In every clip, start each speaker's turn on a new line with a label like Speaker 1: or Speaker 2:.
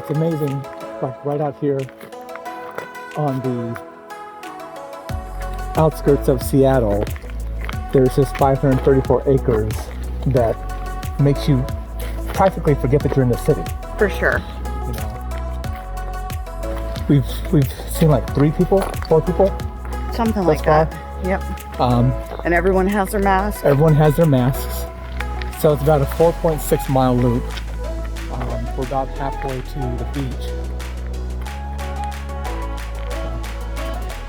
Speaker 1: it's amazing, like right out here on the outskirts of Seattle, there's this 534 acres that makes you practically forget that you're in the city.
Speaker 2: For sure.
Speaker 1: You know, we've seen like 4 people,
Speaker 2: Something like
Speaker 1: far.
Speaker 2: that. Yep. And everyone has their mask.
Speaker 1: Everyone has their masks. So it's about a 4.6 mile loop. We're about halfway to the beach.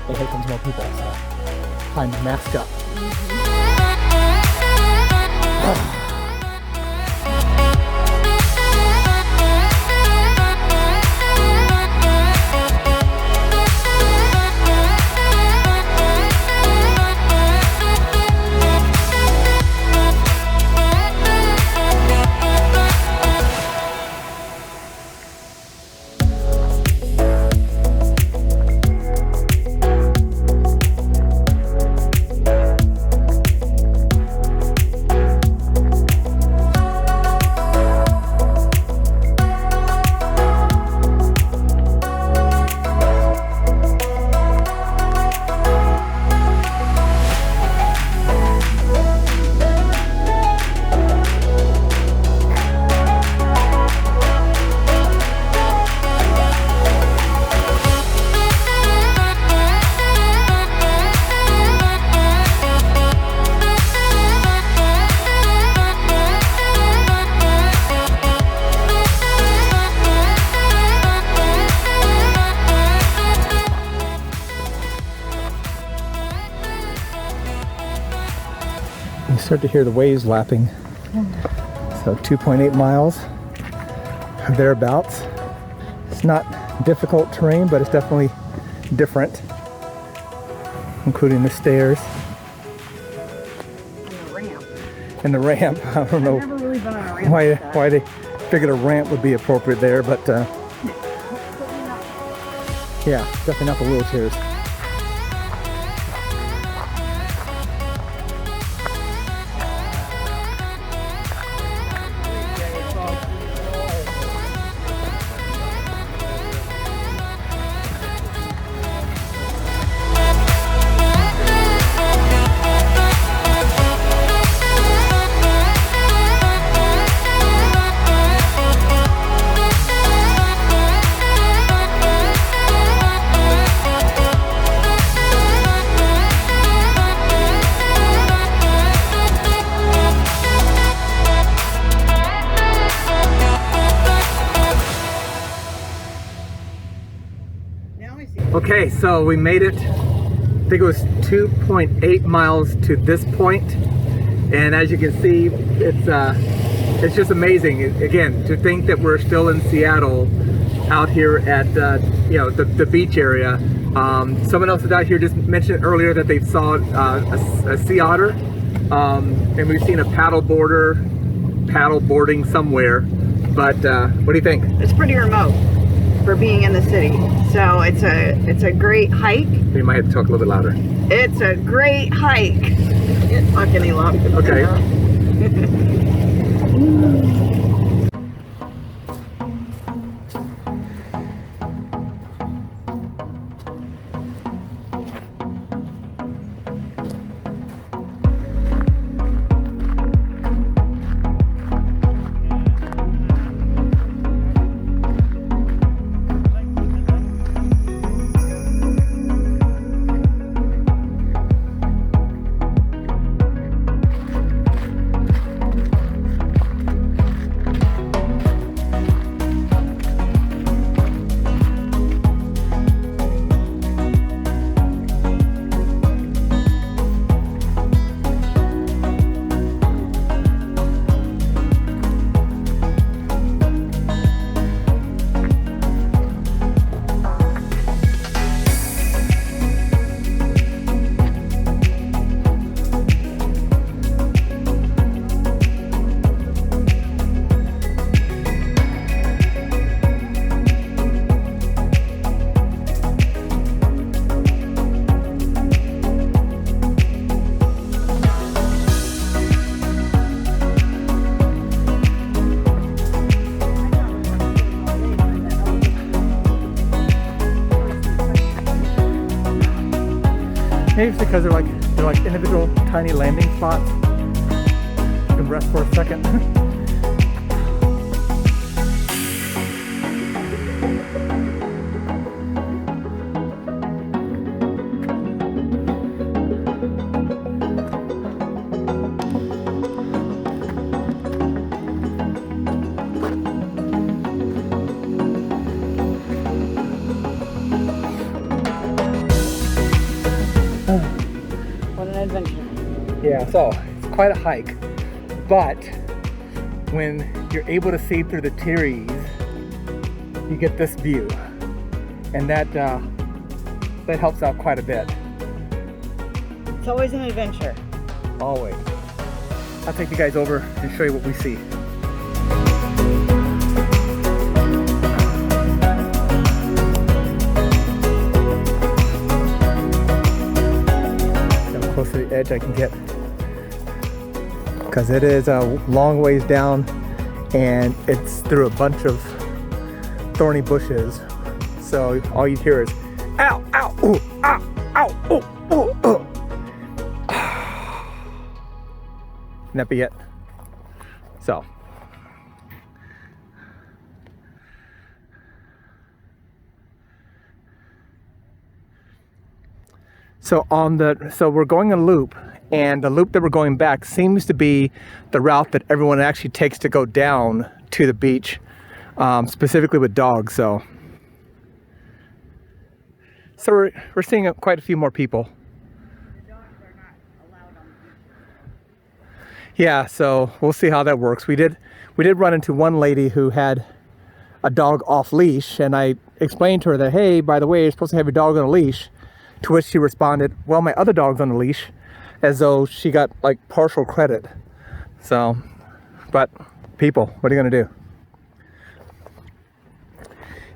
Speaker 1: And here comes more people, so time to mask up. You start to hear the waves lapping. So 2.8 miles, thereabouts. It's not difficult terrain, but it's definitely different, including the stairs. And the ramp. I don't know
Speaker 2: I've never really been on a ramp
Speaker 1: why
Speaker 2: like that.
Speaker 1: why they figured a ramp would be appropriate there, but yeah, definitely not the wheelchairs. Okay, so we made it. I think it was 2.8 miles to this point, and as you can see, it's just amazing. Again, to think that we're still in Seattle, out here at the beach area. Someone else out here just mentioned earlier that they saw a sea otter, and we've seen a paddle boarding somewhere. But what do you think?
Speaker 2: It's pretty remote for being in the city, so it's a great hike.
Speaker 1: You might have to talk a little bit louder.
Speaker 2: It's a great hike. Can't talk any louder.
Speaker 1: Okay. Maybe it's because they're like individual tiny landing spots. You can rest for a second.
Speaker 2: What an adventure.
Speaker 1: Yeah, so it's quite a hike, but when you're able to see through the trees, you get this view, and that helps out quite a bit.
Speaker 2: It's always an adventure.
Speaker 1: Always. I'll take you guys over and show you what we see. How close to the edge I can get, because it is a long ways down and it's through a bunch of thorny bushes, so all you hear is ow, ow, ooh, ow, ow, ooh, ooh, ooh. And that be it. So we're going a loop, and the loop that we're going back seems to be the route that everyone actually takes to go down to the beach, specifically with dogs. So we're seeing quite a few more people.
Speaker 2: The dogs are not allowed on the beach.
Speaker 1: Yeah, so we'll see how that works. We did run into one lady who had a dog off leash, and I explained to her that, hey, by the way, you're supposed to have your dog on a leash. To which she responded, well, my other dog's on the leash, as though she got like partial credit. So, but people, what are you gonna do?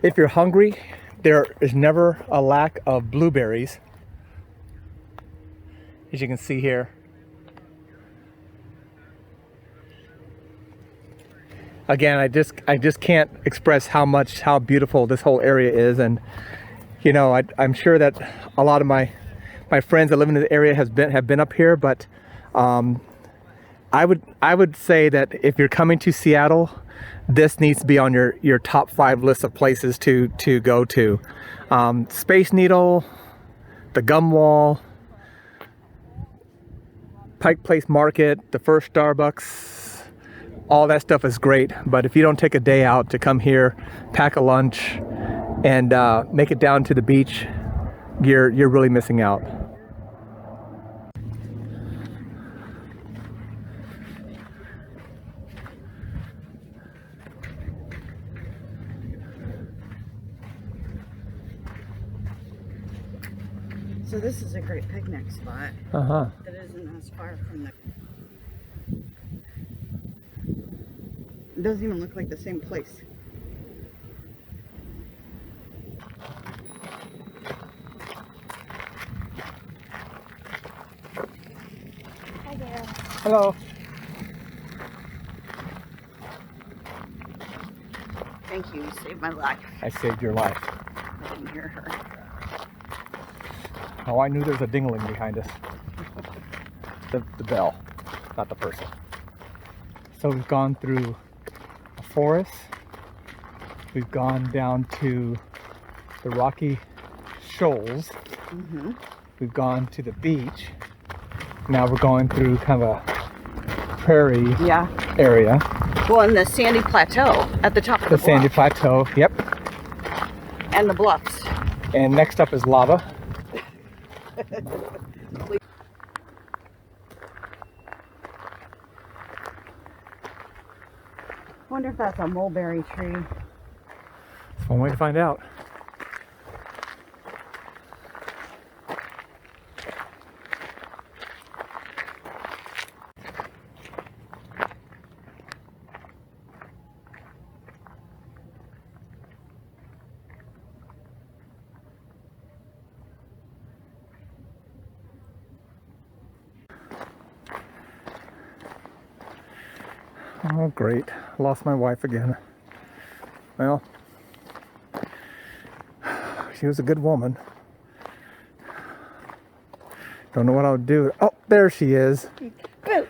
Speaker 1: If you're hungry, there is never a lack of blueberries, as you can see here. Again, I just can't express how beautiful this whole area is, and you know, I'm sure that a lot of my friends that live in the area have been up here, but I would say that if you're coming to Seattle, this needs to be on your top 5 list of places to go to. Space Needle, the Gum Wall, Pike Place Market, the first Starbucks, all that stuff is great. But if you don't take a day out to come here, pack a lunch, and make it down to the beach, you're really missing out.
Speaker 2: So this is a great picnic spot.
Speaker 1: Uh-huh.
Speaker 2: That isn't as far from the... It doesn't even look like the same place. Hi there.
Speaker 1: Hello.
Speaker 2: Thank you, you saved my life.
Speaker 1: I saved your life.
Speaker 2: I didn't hear her.
Speaker 1: Oh, I knew there was a dingling behind us. The bell, not the person. So we've gone through a forest. We've gone down to the rocky shoals.
Speaker 2: Mm-hmm.
Speaker 1: We've gone to the beach. Now we're going through kind of a prairie area.
Speaker 2: Well, in the sandy plateau at the top of the bluff.
Speaker 1: Sandy plateau, yep.
Speaker 2: And the bluffs.
Speaker 1: And next up is lava.
Speaker 2: Wonder if that's a mulberry tree.
Speaker 1: That's one way to find out. Oh, great. Lost my wife again. Well, she was a good woman. Don't know what I'll do. Oh, there she is.
Speaker 2: Boo.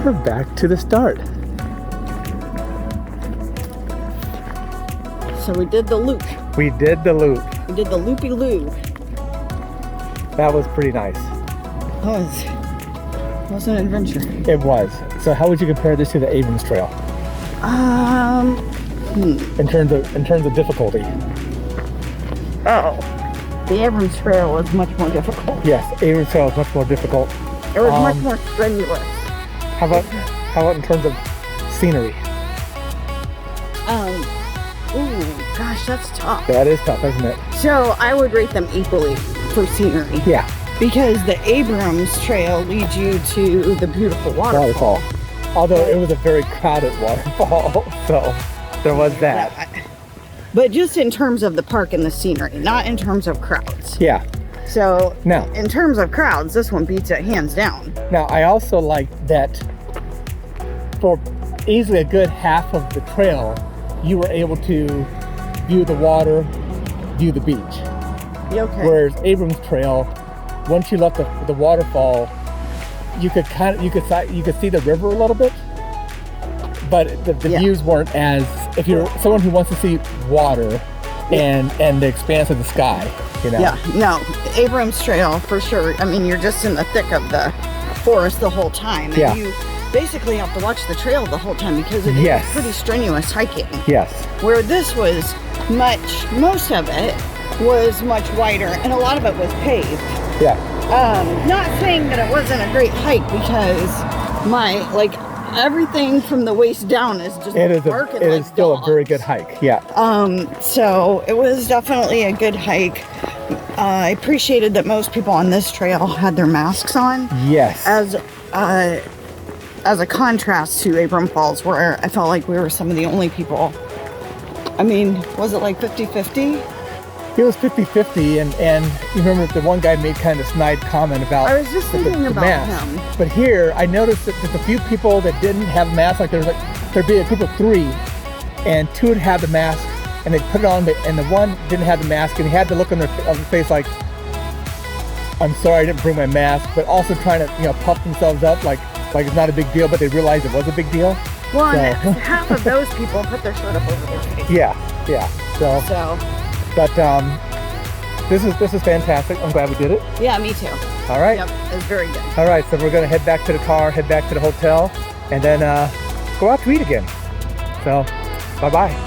Speaker 1: We're back to the start.
Speaker 2: So we did the loop.
Speaker 1: We did the loop.
Speaker 2: We did the loopy-loo.
Speaker 1: That was pretty nice.
Speaker 2: That was an adventure.
Speaker 1: It was. So how would you compare this to the Abrams Trail in terms of difficulty?
Speaker 2: Oh, the Abrams Trail was much more difficult.
Speaker 1: Yes, Abrams Trail is much more difficult.
Speaker 2: It was much more strenuous.
Speaker 1: How about in terms of scenery?
Speaker 2: Ooh, gosh, that's tough.
Speaker 1: That is tough, isn't it?
Speaker 2: So I would rate them equally for scenery.
Speaker 1: Yeah.
Speaker 2: Because the Abrams Trail leads you to the beautiful waterfall.
Speaker 1: Although it was a very crowded waterfall, so there was that.
Speaker 2: But just in terms of the park and the scenery, not in terms of crowds.
Speaker 1: Yeah.
Speaker 2: So
Speaker 1: Now,
Speaker 2: in terms of crowds, this one beats it hands down.
Speaker 1: Now, I also like that for easily a good half of the trail, you were able to view the water, view the beach.
Speaker 2: Okay.
Speaker 1: Whereas Abrams Trail, once you left the waterfall, you could see the river a little bit, but the views weren't as, if you're someone who wants to see water and the expanse of the sky, you know.
Speaker 2: Yeah, no, Abrams Trail for sure. I mean, you're just in the thick of the forest the whole time, and you basically have to watch the trail the whole time because it is pretty strenuous hiking.
Speaker 1: Yes.
Speaker 2: Where this was most of it was much wider, and a lot of it was paved.
Speaker 1: Yeah.
Speaker 2: Not saying that it wasn't a great hike because everything from the waist down is just
Speaker 1: it is still a very good hike. Yeah.
Speaker 2: So it was definitely a good hike. I appreciated that most people on this trail had their masks on.
Speaker 1: Yes.
Speaker 2: As a contrast to Abram Falls, where I felt like we were some of the only people. I mean, was it like 50-50?
Speaker 1: It was 50-50, and you remember the one guy made kind of a snide comment about
Speaker 2: I was just thinking about
Speaker 1: mask.
Speaker 2: him.
Speaker 1: But here, I noticed that there's a few people that didn't have masks. Like there'd be a group of 3, and 2 would have the mask, and they'd put it on, and the one didn't have the mask, and he had to look on their face like, "I'm sorry, I didn't bring my mask," but also trying to puff themselves up like it's not a big deal, but they realized it was a big deal.
Speaker 2: Well, and half of those people put their shirt up over their face.
Speaker 1: Yeah.
Speaker 2: So.
Speaker 1: But this is fantastic. I'm glad we did it.
Speaker 2: Yeah, me too.
Speaker 1: All right.
Speaker 2: Yep, it was very good.
Speaker 1: All right, so we're gonna head back to the car, head back to the hotel, and then go out to eat again. So, bye-bye.